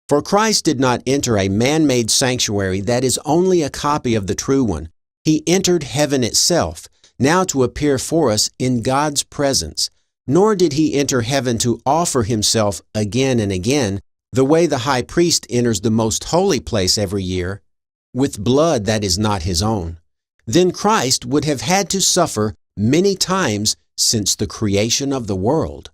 For Christ did not enter a man-made sanctuary that is only a copy of the true one. He entered heaven itself, now to appear for us in God's presence. Nor did he enter heaven to offer himself again and again, the way the high priest enters the most holy place every year, with blood that is not his own. Then Christ would have had to suffer many times since the creation of the world.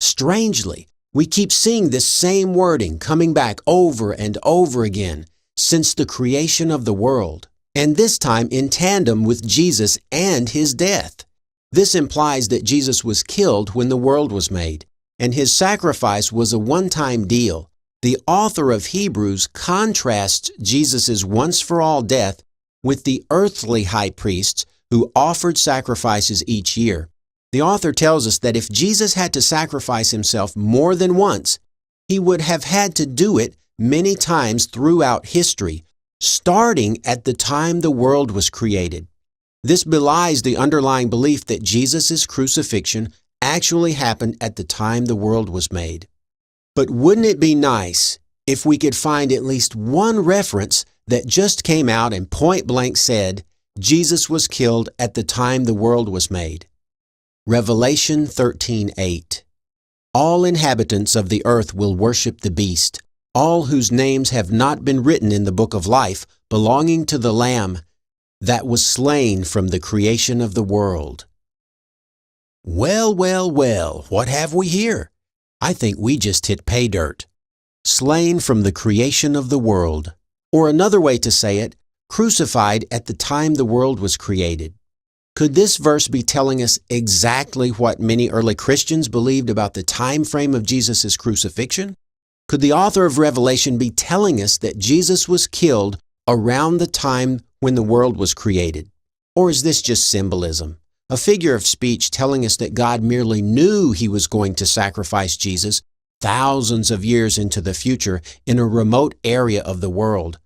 Strangely, we keep seeing this same wording coming back over and over again, since the creation of the world, and this time in tandem with Jesus and his death. This implies that Jesus was killed when the world was made, and his sacrifice was a one-time deal. The author of Hebrews contrasts Jesus' once-for-all death with the earthly high priests who offered sacrifices each year. The author tells us that if Jesus had to sacrifice himself more than once, he would have had to do it many times throughout history, starting at the time the world was created. This belies the underlying belief that Jesus' crucifixion actually happened at the time the world was made. But wouldn't it be nice if we could find at least one reference that just came out and point blank said, Jesus was killed at the time the world was made? Revelation 13:8. All inhabitants of the earth will worship the beast, all whose names have not been written in the book of life belonging to the Lamb that was slain from the creation of the world. Well, well, well, what have we here? I think we just hit pay dirt. Slain from the creation of the world. Or another way to say it, crucified at the time the world was created. Could this verse be telling us exactly what many early Christians believed about the time frame of Jesus' crucifixion? Could the author of Revelation be telling us that Jesus was killed around the time when the world was created? Or is this just symbolism, a figure of speech telling us that God merely knew he was going to sacrifice Jesus thousands of years into the future in a remote area of the world?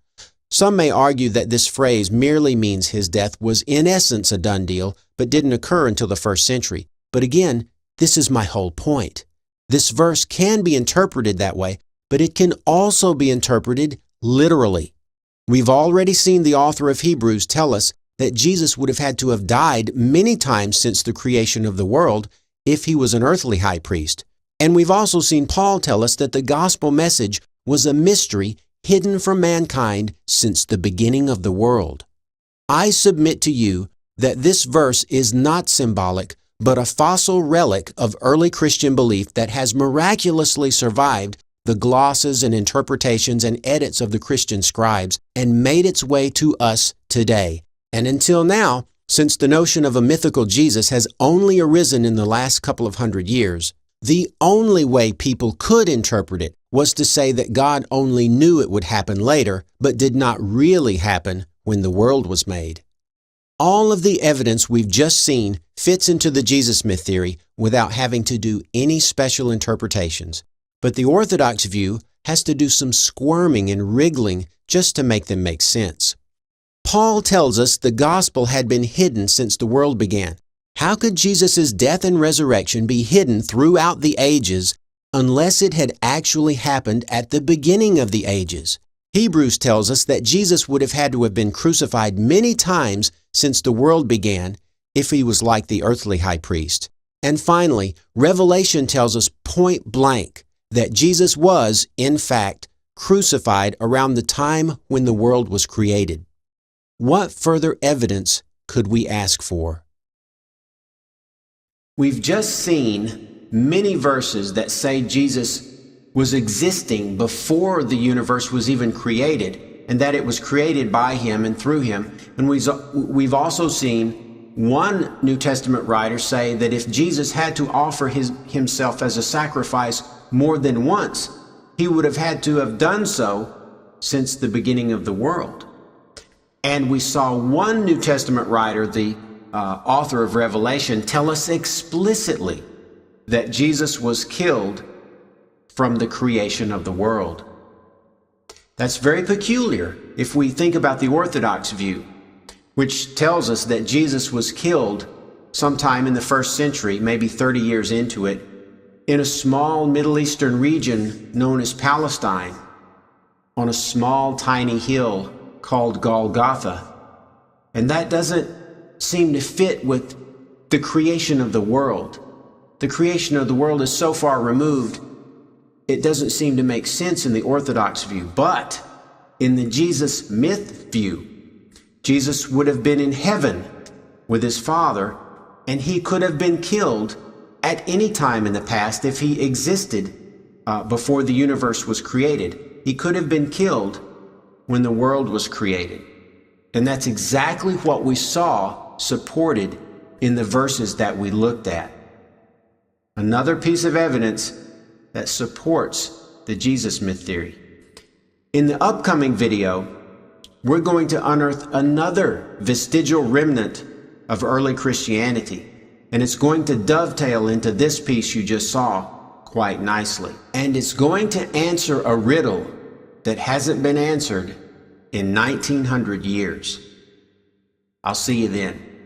Some may argue that this phrase merely means his death was in essence a done deal, but didn't occur until the first century. But again, this is my whole point. This verse can be interpreted that way, but it can also be interpreted literally. We've already seen the author of Hebrews tell us that Jesus would have had to have died many times since the creation of the world if he was an earthly high priest. And we've also seen Paul tell us that the gospel message was a mystery hidden from mankind since the beginning of the world. I submit to you that this verse is not symbolic, but a fossil relic of early Christian belief that has miraculously survived the glosses and interpretations and edits of the Christian scribes and made its way to us today. And until now, since the notion of a mythical Jesus has only arisen in the last couple of hundred years, the only way people could interpret it was to say that God only knew it would happen later, but did not really happen when the world was made. All of the evidence we've just seen fits into the Jesus myth theory without having to do any special interpretations. But the Orthodox view has to do some squirming and wriggling just to make them make sense. Paul tells us the gospel had been hidden since the world began. How could Jesus' death and resurrection be hidden throughout the ages unless it had actually happened at the beginning of the ages? Hebrews tells us that Jesus would have had to have been crucified many times since the world began if he was like the earthly high priest. And finally, Revelation tells us point blank that Jesus was, in fact, crucified around the time when the world was created. What further evidence could we ask for? We've just seen many verses that say Jesus was existing before the universe was even created, and that it was created by him and through him. And we've also seen one New Testament writer say that if Jesus had to offer himself as a sacrifice more than once, he would have had to have done so since the beginning of the world. And we saw one New Testament writer, the author of Revelation, tell us explicitly that Jesus was killed from the creation of the world. That's very peculiar if we think about the Orthodox view, which tells us that Jesus was killed sometime in the first century, maybe 30 years into it, in a small Middle Eastern region known as Palestine, on a small, tiny hill called Golgotha. And that doesn't seem to fit with the creation of the world. The creation of the world is so far removed, it doesn't seem to make sense in the Orthodox view. But in the Jesus myth view, Jesus would have been in heaven with his Father, and he could have been killed at any time in the past if he existed before the universe was created. He could have been killed when the world was created. And that's exactly what we saw supported in the verses that we looked at. Another piece of evidence that supports the Jesus myth theory. In the upcoming video, we're going to unearth another vestigial remnant of early Christianity, and it's going to dovetail into this piece you just saw quite nicely. And it's going to answer a riddle that hasn't been answered in 1900 years. I'll see you then.